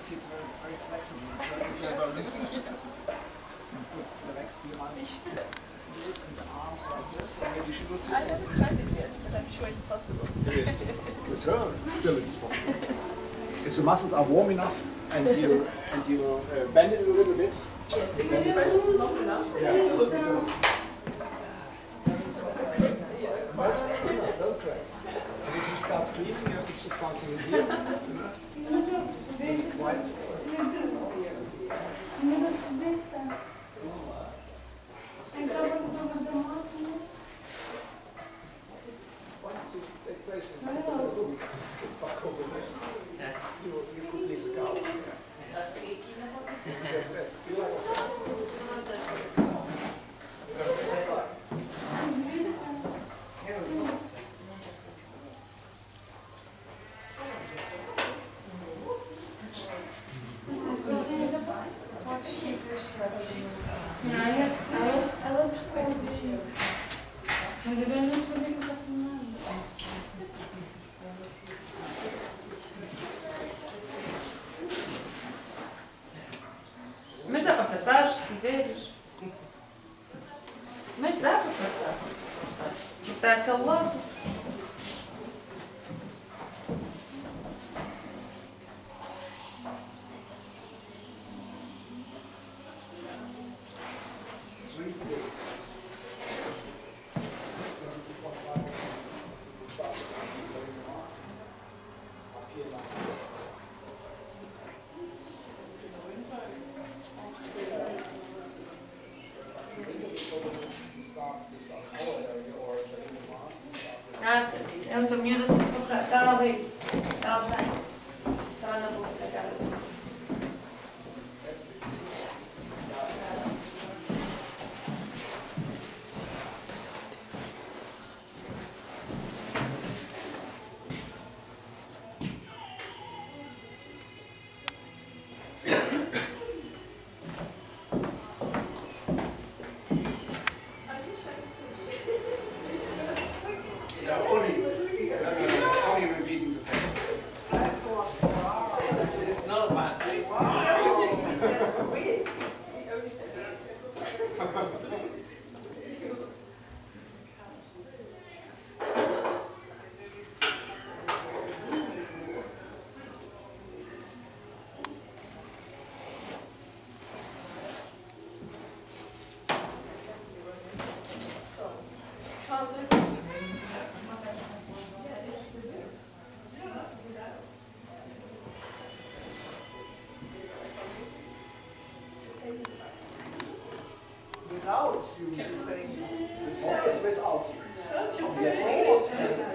kids are very flexible, so if you have a wrist, you put the legs behind this and the arms like this, and maybe she would. I haven't tried it yet, but I'm sure it's possible. Yes, with her, still it is possible. If the muscles are warm enough and you bend it a little bit. Yes, if you press long enough. Yeah, so you don't. No, don't crack. And if you start screaming, you have to put something in here. Make it quiet. Why don't you take place in the room? You could leave the car. Yes, best. You like Ela descobriu. Mas agora não descobriu que está com nada. Mas dá para passar, se quiseres. Mas dá para passar. Está aquele lado. Essa miúda está ali. Ela tem. Estava na bolsa da cara. Without you saying the song is without you. Yes.